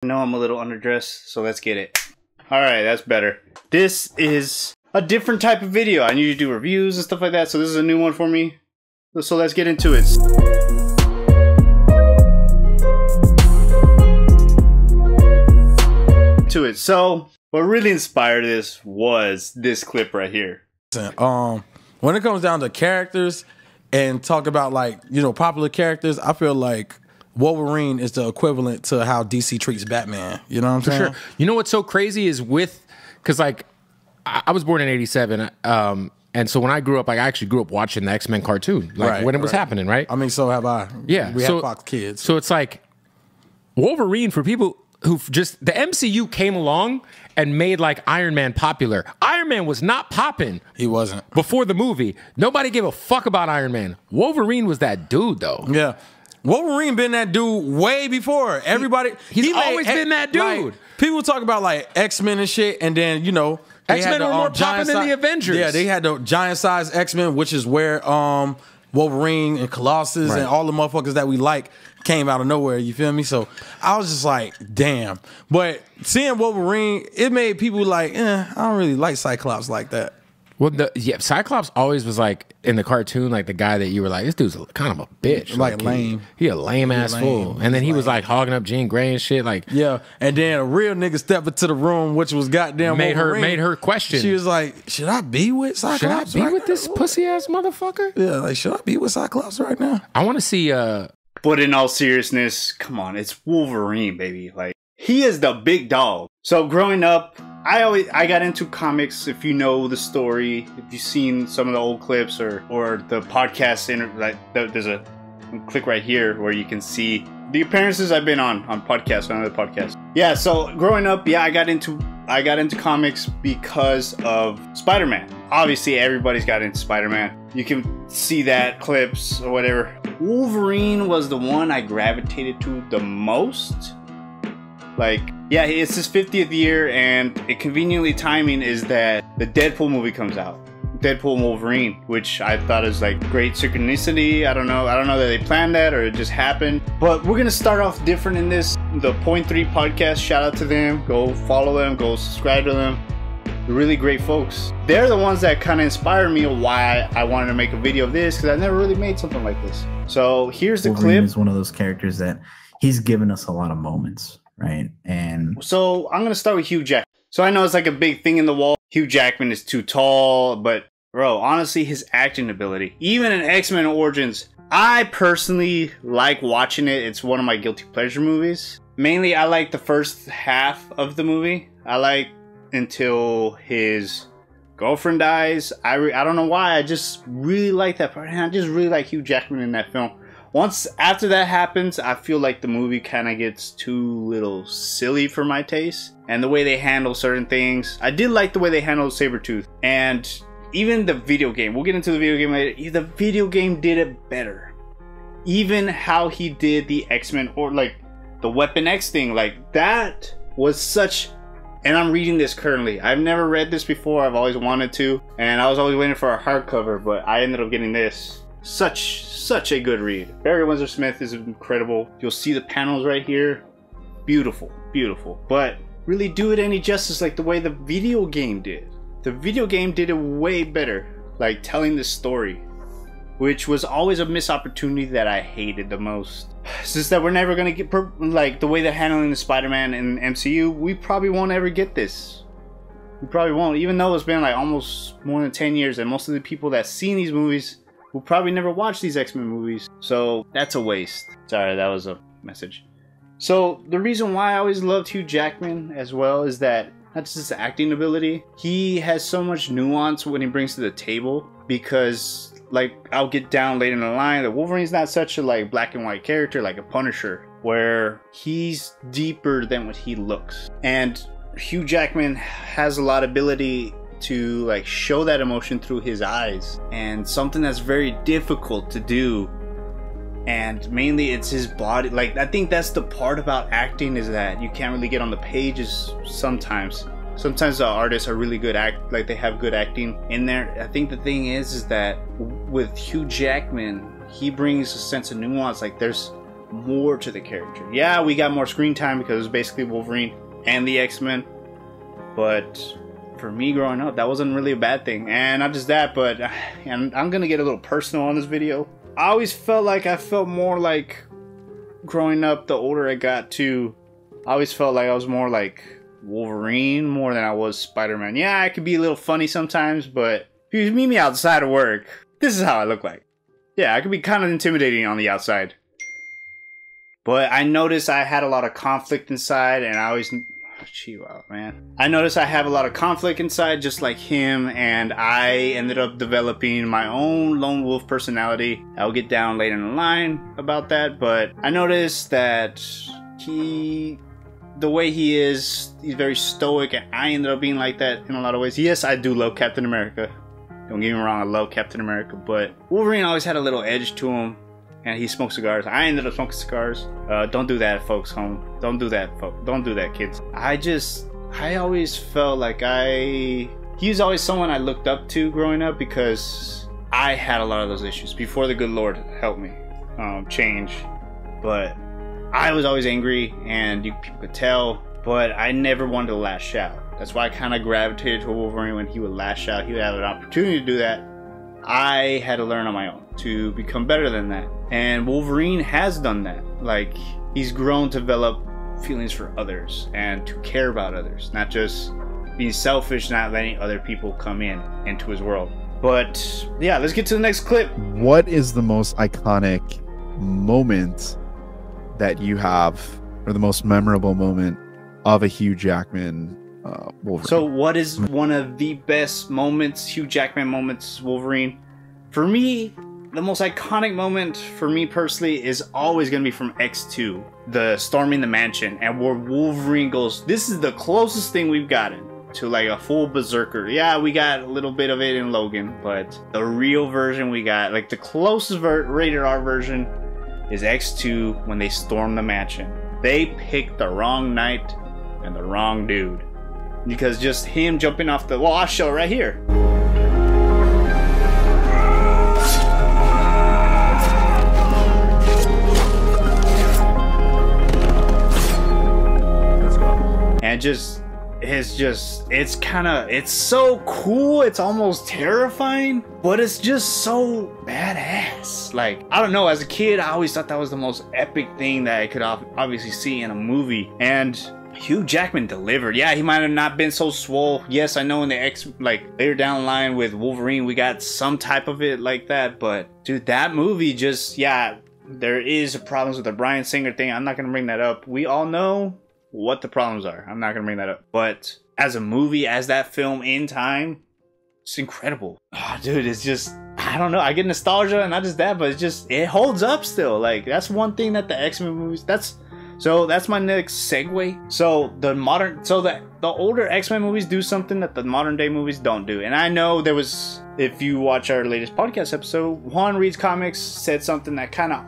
I know I'm a little underdressed, so let's get it. Alright, that's better. This is a different type of video. I usually do reviews and stuff like that, so this is a new one for me. So let's get into it. So what really inspired this was this clip right here. When it comes down to characters and talk about, like, you know, popular characters, I feel like Wolverine is the equivalent to how DC treats Batman. You know what I'm saying? For sure. You know what's so crazy is because like I was born in '87, and so when I grew up, like I actually grew up watching the X-Men cartoon, like when it was happening, right? I mean, so have I. Yeah, we have Fox Kids. So it's like Wolverine, for people who just, the MCU came along and made like Iron Man popular. Iron Man was not popping. He wasn't. Before the movie. Nobody gave a fuck about Iron Man. Wolverine was that dude though. Yeah. Wolverine been that dude way before. Everybody. He's always been that dude. Like, people talk about like X-Men and shit, and then, you know, X-Men were more popping than the Avengers. Yeah, they had the giant size X-Men, which is where Wolverine and Colossus and all the motherfuckers that we like came out of nowhere, you feel me? So I was just like, damn. But seeing Wolverine, it made people like, I don't really like Cyclops like that. Well, Cyclops always was like in the cartoon, like the guy that you were like, this dude's kind of a bitch, like lame. He a lame ass fool, and then he was like hogging up Jean Grey and shit, like and then a real nigga stepped into the room, which was goddamn Wolverine. made her question. She was like, should I be with Cyclops? Should I be with this pussy ass motherfucker? Yeah, like, should I be with Cyclops right now? I want to see. But in all seriousness, come on, it's Wolverine, baby. Like, he is the big dog. So growing up, I got into comics. If you know the story, if you've seen some of the old clips or the podcast, there's a click right here where you can see the appearances I've been on podcasts, on other podcasts. Yeah, so growing up, I got into comics because of Spider-Man. Obviously, everybody's got into Spider-Man. You can see that clips or whatever. Wolverine was the one I gravitated to the most. Like, yeah, it's his 50th year, and it conveniently timing is that the Deadpool movie comes out. Deadpool and Wolverine, which I thought is like great synchronicity. I don't know that they planned that or it just happened. But we're gonna start off different in this. The Point 3 podcast, shout out to them. Go follow them, go subscribe to them. They're really great folks. They're the ones that kind of inspired me of why I wanted to make a video of this, because I never really made something like this. So here's the Wolverine clip. Is one of those characters that he's given us a lot of moments. Right, and so I'm gonna start with Hugh Jackman. So I know it's like a big thing in the wall. Hugh Jackman is too tall, but bro, honestly, his acting ability, even in X-Men Origins, I personally like watching it. It's one of my guilty pleasure movies. Mainly, I like the first half of the movie. I like until his girlfriend dies. I don't know why. I just really like that part. And I just really like Hugh Jackman in that film. Once after that happens, I feel like the movie kind of gets too little silly for my taste. And the way they handle certain things. I did like the way they handled Sabretooth. And even the video game. We'll get into the video game later. The video game did it better. Even how he did the X-Men, or like the Weapon X thing. Like, that was such... And I'm reading this currently. I've never read this before. I've always wanted to. And I was always waiting for a hardcover. But I ended up getting this. Such a good read. Barry Windsor Smith is incredible. You'll see the panels right here. Beautiful, beautiful. But really do it any justice like the way the video game did. The video game did it way better, like telling the story, which was always a missed opportunity that I hated the most. It's just that we're never gonna get like the way they're handling the Spider-Man in MCU. We probably won't ever get this. We probably won't, even though it's been like almost more than 10 years, and most of the people that seen these movies will probably never watch these X-Men movies. So that's a waste. Sorry, that was a message. So the reason why I always loved Hugh Jackman as well is that not just his acting ability, he has so much nuance when he brings to the table, because like I'll get down later in the line that Wolverine's not such a like black and white character like a Punisher, where he's deeper than what he looks. And Hugh Jackman has a lot of ability to like show that emotion through his eyes, and something that's very difficult to do. And mainly it's his body. Like, I think that's the part about acting, is that you can't really get on the pages sometimes. Sometimes the artists are really good like they have good acting in there. I think the thing is that with Hugh Jackman, he brings a sense of nuance. Like there's more to the character. Yeah, we got more screen time because it was basically Wolverine and the X-Men, but for me growing up, that wasn't really a bad thing. And not just that, but and I'm gonna get a little personal on this video. I always felt like I felt more like growing up, the older I got too, I always felt like I was more like Wolverine more than I was Spider-Man. Yeah, I could be a little funny sometimes, but if you meet me outside of work, this is how I look like. Yeah, I could be kind of intimidating on the outside. But I noticed I had a lot of conflict inside, and I always... chill out, man. I noticed I have a lot of conflict inside, just like him, and I ended up developing my own lone wolf personality. I'll get down later in the line about that, but I noticed that the way he is, he's very stoic, and I ended up being like that in a lot of ways. Yes, I do love Captain America. Don't get me wrong, I love Captain America, but Wolverine always had a little edge to him. And he smoked cigars. I ended up smoking cigars. Don't do that, folks, home. Don't do that, folks. Don't do that, kids. I always felt like he was always someone I looked up to growing up because I had a lot of those issues before the good Lord helped me change. But I was always angry, and people could tell, but I never wanted to lash out. That's why I kind of gravitated to Wolverine. When he would lash out, he would have an opportunity to do that. I had to learn on my own to become better than that. And Wolverine has done that. Like, he's grown to develop feelings for others and to care about others, not just being selfish, not letting other people come into his world. But yeah, let's get to the next clip. What is the most iconic moment that you have, or the most memorable moment of a Hugh Jackman Wolverine? So what is one of the best moments, Hugh Jackman moments, Wolverine? For me, the most iconic moment for me personally is always going to be from X2, the storming the mansion, and where Wolverine goes. This is the closest thing we've gotten to like a full berserker. Yeah, we got a little bit of it in Logan, but the real version we got, like the closest rated R version, is X2 when they storm the mansion. They picked the wrong night and the wrong dude. Because just him jumping off the wall, I'll show it right here. And it's so cool, it's almost terrifying, but it's just so badass. Like, I don't know, as a kid, I always thought that was the most epic thing that I could obviously see in a movie. And Hugh Jackman delivered. Yeah, he might have not been so swole. Yes, I know in the later down the line with Wolverine, we got some type of it like that, but dude, that movie just, yeah, there is problems with the Bryan Singer thing. I'm not gonna bring that up. We all know what the problems are. I'm not gonna bring that up. But as a movie, as that film in time, it's incredible. Oh, dude, it's just, I don't know. I get nostalgia, and not just that, but it holds up still. Like, that's one thing that the X-Men movies, that's my next segue. So the older X-Men movies do something that the modern day movies don't do. And I know there was, if you watch our latest podcast episode, Juan Reads Comics said something that kind of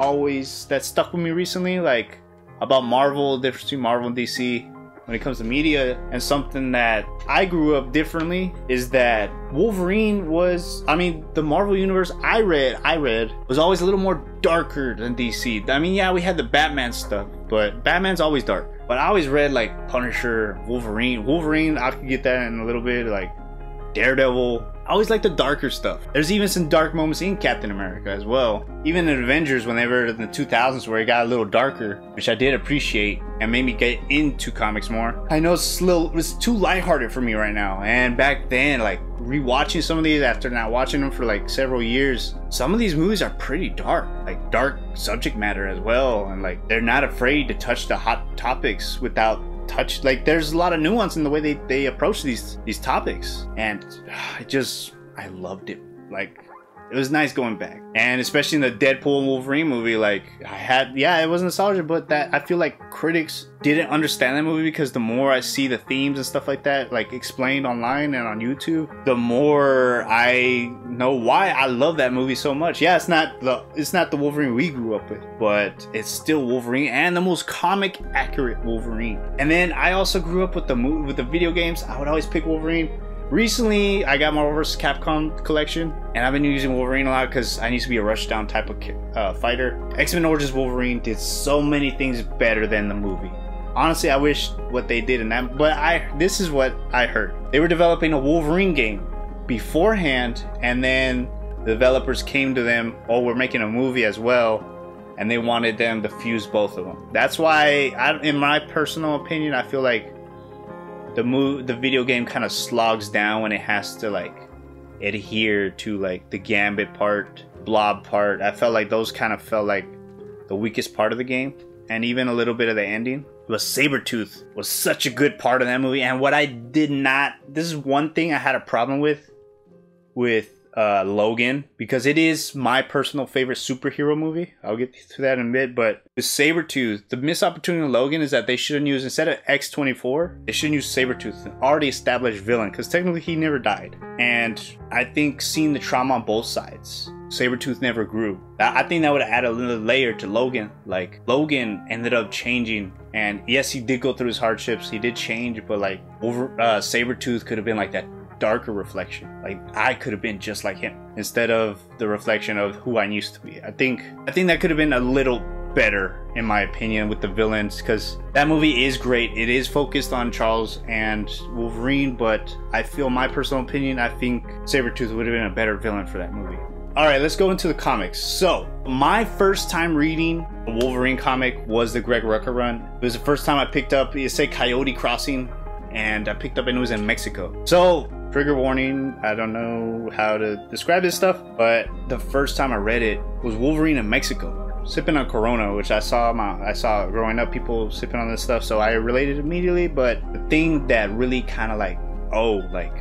that stuck with me recently, like about Marvel, the difference between Marvel and DC when it comes to media. And something that I grew up differently is that Wolverine was, the Marvel universe I read was always a little more darker than DC. I mean, yeah, we had the Batman stuff, but Batman's always dark. But I always read like Punisher, Wolverine, I could get that in a little bit, like Daredevil. I always like the darker stuff. There's even some dark moments in Captain America as well. Even in Avengers, whenever in the 2000s where it got a little darker, which I did appreciate and made me get into comics more. I know it's too lighthearted for me right now. And back then, like rewatching some of these after not watching them for like several years, some of these movies are pretty dark, like dark subject matter as well. And like they're not afraid to touch the hot topics without like there's a lot of nuance in the way they approach these topics, and I loved it. Like, it was nice going back, and especially in the Deadpool and Wolverine movie, like it was nostalgia, but that I feel like critics didn't understand that movie, because the more I see the themes and stuff like that like explained online and on YouTube, the more I know why I love that movie so much. Yeah, it's not the Wolverine we grew up with, but it's still Wolverine, and the most comic accurate Wolverine. And then I also grew up with the video games. I would always pick Wolverine. Recently, I got my Marvel vs. Capcom collection, and I've been using Wolverine a lot because I need to be a rushdown type of fighter. X-Men Origins Wolverine did so many things better than the movie. Honestly, I wish what they did in that, but this is what I heard. They were developing a Wolverine game beforehand, and then the developers came to them, oh, we're making a movie as well, and they wanted them to fuse both of them. That's why, in my personal opinion, I feel like the video game kind of slogs down when it has to like adhere to like the Gambit part, Blob part. I felt like those kind of felt like the weakest part of the game, and even a little bit of the ending. But Sabretooth was such a good part of that movie, and what I did not, this is one thing I had a problem with Logan, because it is my personal favorite superhero movie. I'll get to that in a bit, but with Sabretooth, the missed opportunity of Logan is that they shouldn't use, instead of X-24, they shouldn't use Sabretooth, an already established villain, because technically he never died. And I think seeing the trauma on both sides, Sabretooth never grew. I think that would add a little layer to Logan. Like, Logan ended up changing, and yes, he did go through his hardships, he did change, but like, Sabretooth could have been like that darker reflection. Like, I could have been just like him instead of the reflection of who I used to be. I think that could have been a little better, in my opinion, with the villains, because that movie is great. It is focused on Charles and Wolverine, but I feel, my personal opinion, I think Sabretooth would have been a better villain for that movie. Alright, let's go into the comics. So, my first time reading a Wolverine comic was the Greg Rucka run. It was the first time I picked up, you say Coyote Crossing, and I picked up, and it was in Mexico. So, trigger warning, I don't know how to describe this stuff, but the first time I read it was Wolverine in Mexico, sipping on Corona, which I saw growing up, people sipping on this stuff, so I related immediately. But the thing that really kind of like, oh, like,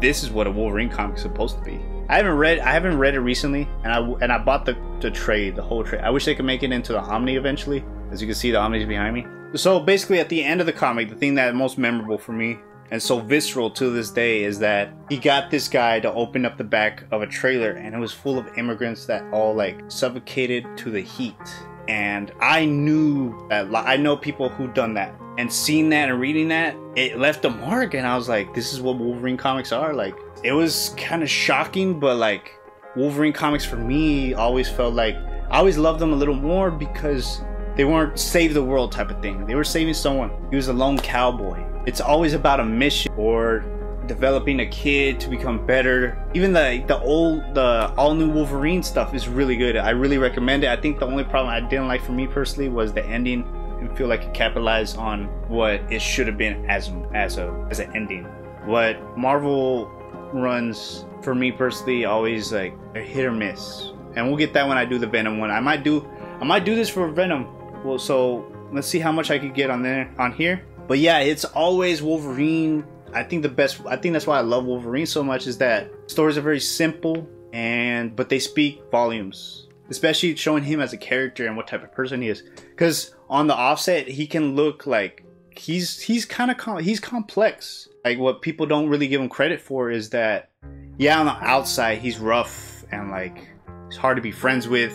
this is what a Wolverine comic is supposed to be. I haven't read it recently, and I bought the trade, the whole trade. I wish they could make it into the Omni eventually. As you can see, the Omni's behind me. So basically, at the end of the comic, the thing that most memorable for me, and so visceral to this day, is that he got this guy to open up the back of a trailer, and it was full of immigrants that all like suffocated to the heat. And I knew that, I know people who done that, and seeing that and reading that, it left a mark. And I was like, this is what Wolverine comics are. Like, it was kind of shocking, but like, Wolverine comics for me always felt like, I always loved them a little more because they weren't save the world type of thing. They were saving someone. He was a lone cowboy. It's always about a mission or developing a kid to become better. Even the all new Wolverine stuff is really good. I really recommend it. I think the only problem I didn't like, for me personally, was the ending. I feel like it capitalized on what it should have been as an ending. What Marvel runs, for me personally, always like a hit or miss. And we'll get that when I do the Venom one. I might do this for Venom. Well, so let's see how much I could get on here. But yeah, it's always Wolverine. I think that's why I love Wolverine so much, is that stories are very simple, but they speak volumes. Especially showing him as a character and what type of person he is. Because on the offset, he can look like he's complex. Like, what people don't really give him credit for is that, yeah, on the outside he's rough and like he's hard to be friends with.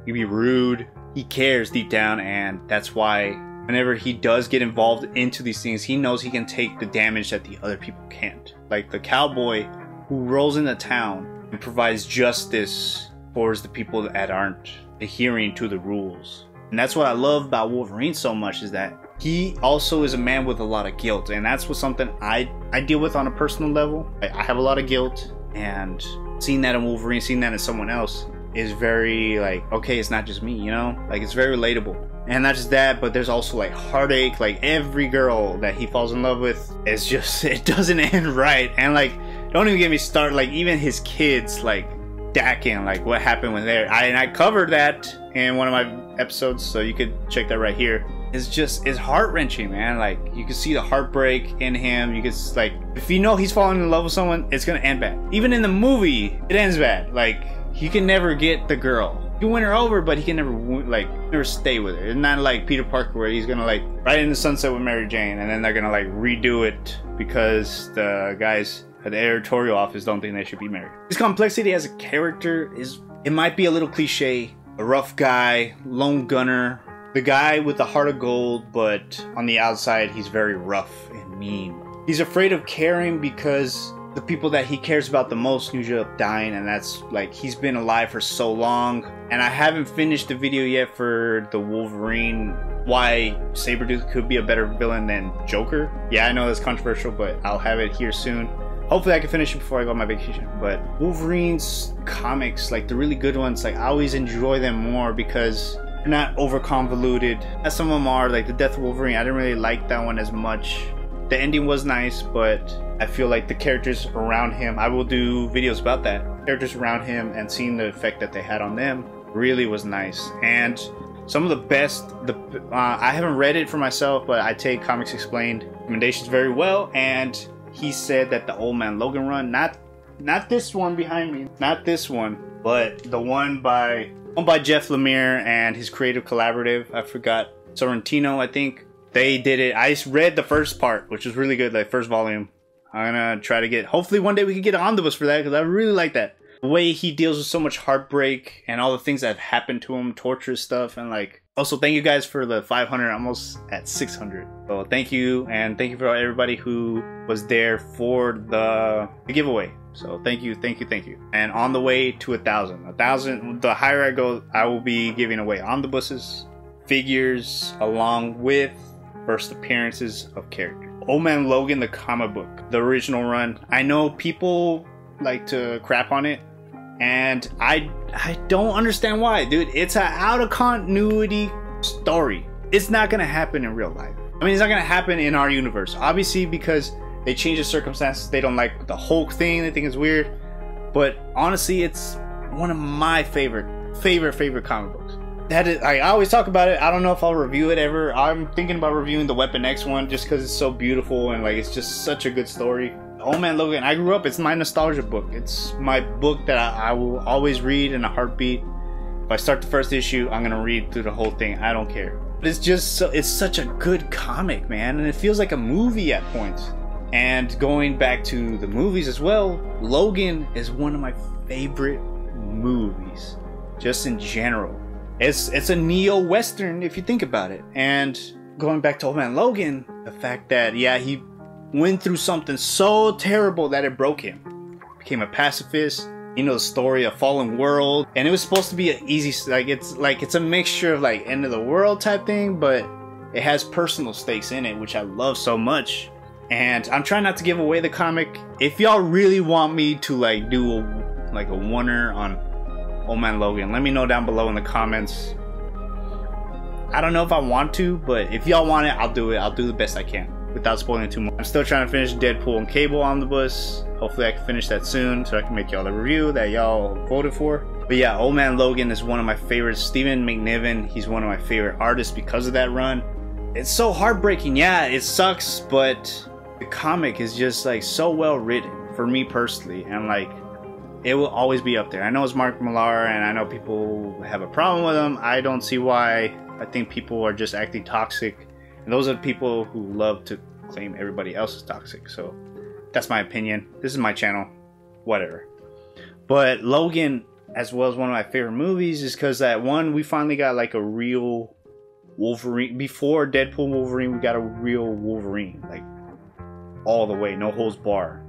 He can be rude. He cares deep down, and that's why whenever he does get involved into these things, he knows he can take the damage that the other people can't. Like the cowboy who rolls into town and provides justice towards the people that aren't adhering to the rules. And that's what I love about Wolverine so much, is that he also is a man with a lot of guilt. And that's something I deal with on a personal level. I have a lot of guilt, and seeing that in Wolverine, seeing that in someone else, is very like, okay, it's not just me, you know? Like, it's very relatable. And not just that, but there's also like heartache. Like, every girl that he falls in love with is just, it doesn't end right. And like, don't even get me started, like even his kids, like Dakin, like what happened with there. I covered that in one of my episodes, so you could check that right here. It's heart-wrenching, man. Like, you can see the heartbreak in him. You can, like, if you know he's falling in love with someone, it's gonna end bad. Even in the movie, it ends bad. Like, he can never get the girl. He can win her over, but he can never stay with her. It's not like Peter Parker, where he's gonna like ride in the sunset with Mary Jane, and then they're gonna like redo it because the guys at the editorial office don't think they should be married. His complexity as a character it might be a little cliche. A rough guy, lone gunner, the guy with the heart of gold, but on the outside he's very rough and mean. he's afraid of caring because the people that he cares about the most usually end up dying, and that's like, he's been alive for so long. And I haven't finished the video yet for the Wolverine, why Sabretooth could be a better villain than Joker. Yeah, I know that's controversial, but I'll have it here soon. Hopefully I can finish it before I go on my vacation. But Wolverine's comics, like the really good ones, like I always enjoy them more because they're not over convoluted as some of them are. Like the Death of Wolverine, I didn't really like that one as much. The ending was nice, but I feel like the characters around him, I will do videos about that, characters around him and seeing the effect that they had on them really was nice. And some of the best, I haven't read it for myself, but I take Comics Explained recommendations very well, and he said that the Old Man Logan run, not this one behind me, not this one, but the one by Jeff Lemire and his creative collaborative, I forgot, Sorrentino, I think. They did it. I read the first part, which was really good, like first volume. I'm gonna try to get, hopefully one day we can get an omnibus for that, because I really like that. The way he deals with so much heartbreak and all the things that have happened to him, torture stuff, and like, also thank you guys for the 500, almost at 600. So thank you, and thank you for everybody who was there for the giveaway. So thank you. And on the way to 1,000, the higher I go, I will be giving away omnibuses, figures, along with first appearances of characters. Old Man Logan, the comic book, the original run. I know people like to crap on it, and I don't understand why, dude. It's an out of continuity story. It's not gonna happen in real life. I mean, it's not gonna happen in our universe, obviously, because they change the circumstances. They don't like the Hulk thing. They think it's weird, but honestly, it's one of my favorite comic books. That is, I always talk about it. I don't know if I'll review it ever. I'm thinking about reviewing the Weapon X one just because it's so beautiful and like it's just such a good story. Old Man Logan, I grew up, it's my nostalgia book. It's my book that I will always read in a heartbeat. If I start the first issue, I'm gonna read through the whole thing. I don't care. But it's just so, it's such a good comic, man, and it feels like a movie at points. And going back to the movies as well, Logan is one of my favorite movies, just in general. It's a neo-western if you think about it. And going back to Old Man Logan, the fact that, yeah, he went through something so terrible that it broke him. Became a pacifist, you know, the story of fallen world, and it was supposed to be an easy, it's a mixture of like end of the world type thing, but it has personal stakes in it, which I love so much. And I'm trying not to give away the comic. If y'all really want me to like do a oneer on Old Man Logan, let me know down below in the comments. I don't know if I want to, but if y'all want it, I'll do it. I'll do the best I can without spoiling too much. I'm still trying to finish Deadpool and Cable Omnibus. Hopefully I can finish that soon so I can make y'all the review that y'all voted for. But yeah, Old Man Logan is one of my favorites. Stephen McNiven, he's one of my favorite artists because of that run. It's so heartbreaking. Yeah, it sucks, but the comic is just like so well written for me personally, and like it will always be up there. I know it's Mark Millar, and I know people have a problem with him. I don't see why. I think people are just acting toxic, and those are the people who love to claim everybody else is toxic. So that's my opinion. This is my channel, whatever. But Logan, as well as one of my favorite movies, is because that one, we finally got like a real Wolverine. Before Deadpool Wolverine, we got a real Wolverine, like all the way, no holds bar.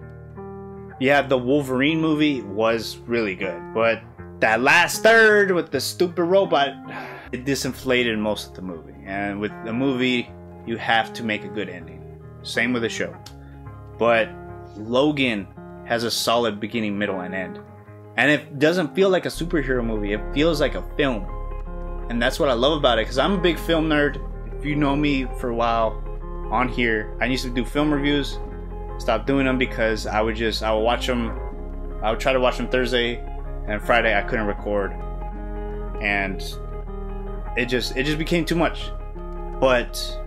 Yeah, the Wolverine movie was really good, but that last third with the stupid robot, it disinflated most of the movie. And with the movie, you have to make a good ending. Same with the show. But Logan has a solid beginning, middle, and end. And it doesn't feel like a superhero movie. It feels like a film. And that's what I love about it, because I'm a big film nerd. If you know me for a while on here, I used to do film reviews. Stopped doing them because I would watch them. I would try to watch them Thursday, and Friday I couldn't record, and it just became too much. But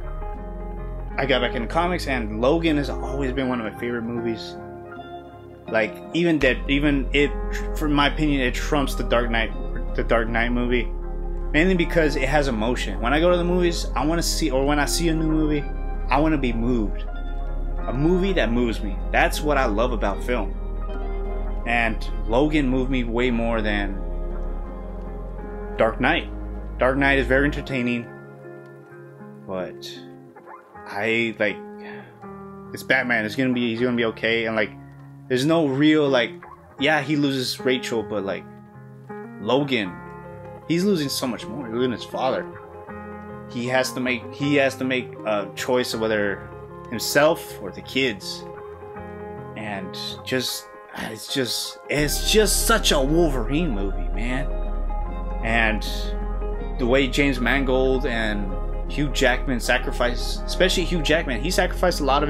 I got back into comics, and Logan has always been one of my favorite movies. Like even from my opinion, it trumps the Dark Knight movie, mainly because it has emotion. When I go to the movies, I want to see, or when I see a new movie, I want to be moved. A movie that moves me. That's what I love about film. And Logan moved me way more than Dark Knight. Dark Knight is very entertaining, but it's Batman. He's gonna be okay. And like, there's no real like, yeah, he loses Rachel, but like Logan, he's losing so much more. He's losing his father. He has to make a choice of whether himself or the kids. And it's just such a Wolverine movie, man. And the way James Mangold and Hugh Jackman sacrificed, especially Hugh Jackman, he sacrificed a lot of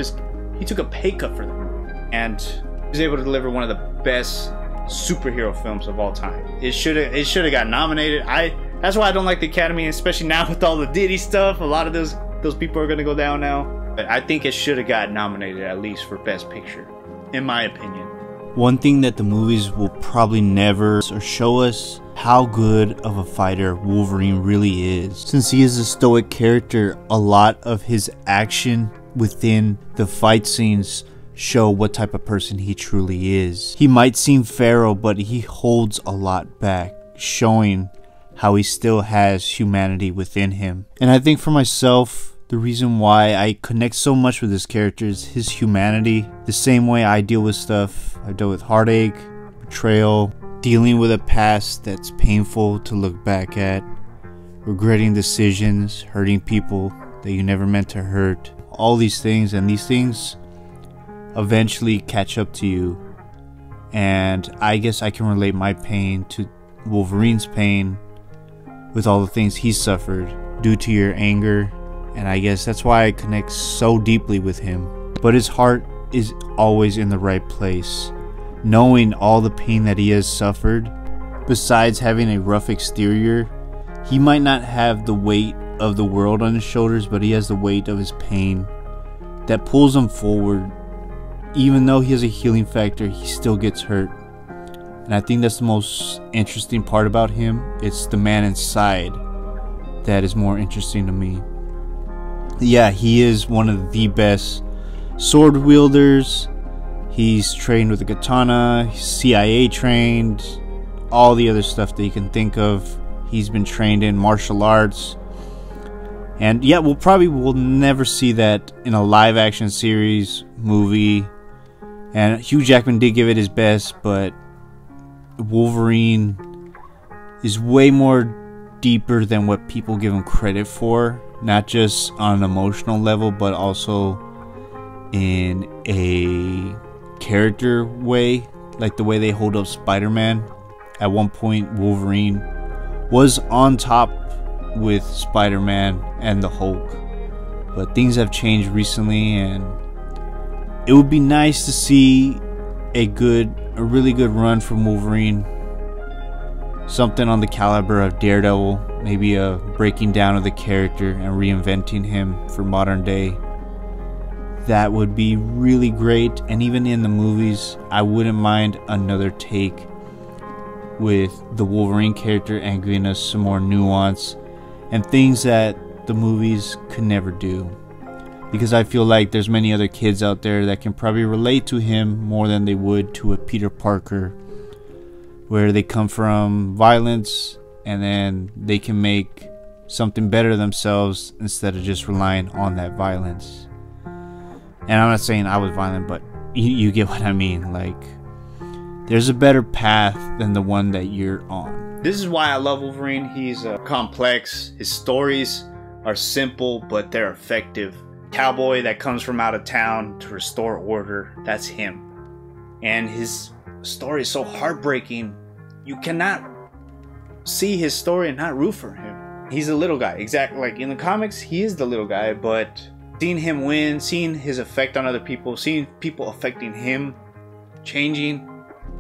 he took a pay cut for them, and he was able to deliver one of the best superhero films of all time. It should have got nominated. That's why I don't like the Academy, especially now with all the Diddy stuff. A lot of those people are gonna go down now. But I think it should have got nominated at least for Best Picture, in my opinion. One thing that the movies will probably never show us how good of a fighter Wolverine really is. Since he is a stoic character, a lot of his action within the fight scenes show what type of person he truly is. He might seem feral, but he holds a lot back, showing how he still has humanity within him. And I think for myself, the reason why I connect so much with this character is his humanity. The same way I deal with stuff. I deal with heartache, betrayal, dealing with a past that's painful to look back at, regretting decisions, hurting people that you never meant to hurt. All these things, and these things eventually catch up to you. And I guess I can relate my pain to Wolverine's pain with all the things he suffered due to your anger. And I guess that's why I connect so deeply with him. But his heart is always in the right place. Knowing all the pain that he has suffered, besides having a rough exterior, he might not have the weight of the world on his shoulders, but he has the weight of his pain that pulls him forward. Even though he has a healing factor, he still gets hurt. And I think that's the most interesting part about him. It's the man inside that is more interesting to me. Yeah, he is one of the best sword wielders. He's trained with a katana, he's CIA trained, all the other stuff that you can think of. He's been trained in martial arts. And yeah, we'll never see that in a live action series, movie. And Hugh Jackman did give it his best, but Wolverine is way more deeper than what people give him credit for. Not just on an emotional level, but also in a character way, like the way they hold up Spider-Man. At one point, Wolverine was on top with Spider-Man and the Hulk, but things have changed recently, and it would be nice to see a really good run from Wolverine. Something on the caliber of Daredevil, maybe a breaking down of the character and reinventing him for modern day. That would be really great. And even in the movies, I wouldn't mind another take with the Wolverine character and giving us some more nuance and things that the movies could never do. Because I feel like there's many other kids out there that can probably relate to him more than they would to a Peter Parker, where they come from violence and then they can make something better themselves instead of just relying on that violence. And I'm not saying I was violent, but you get what I mean. Like, there's a better path than the one that you're on. This is why I love Wolverine. He's complex. His stories are simple, but they're effective. Cowboy that comes from out of town to restore order, that's him. And his story is so heartbreaking, you cannot see his story and not root for him. He's a little guy, exactly like in the comics. He is the little guy, but seeing him win, seeing his effect on other people, seeing people affecting him, changing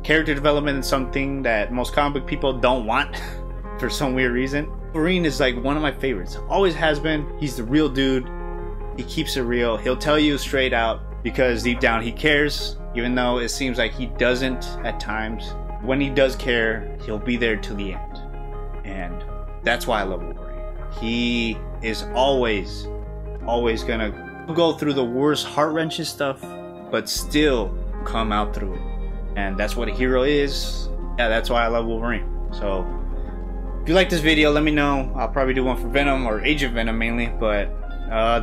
character development is something that most comic book people don't want for some weird reason. Wolverine is like one of my favorites, always has been. He's the real dude. He keeps it real. He'll tell you straight out because deep down he cares, even though it seems like he doesn't at times. When he does care, he'll be there till the end. And that's why I love Wolverine. He is always gonna go through the worst heart-wrenching stuff, but still come out through it. And that's what a hero is. Yeah, that's why I love Wolverine. So if you like this video, let me know. I'll probably do one for Venom or Age of Venom mainly, but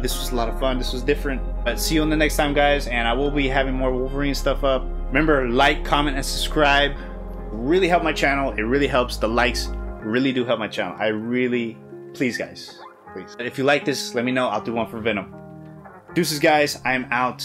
this was a lot of fun. This was different. But see you on the next time, guys, and I will be having more Wolverine stuff up. Remember, like, comment, and subscribe. Really help my channel. It really helps. The likes really do help my channel. I really, please, guys, please. If you like this, let me know. I'll do one for Venom. Deuces, guys. I am out.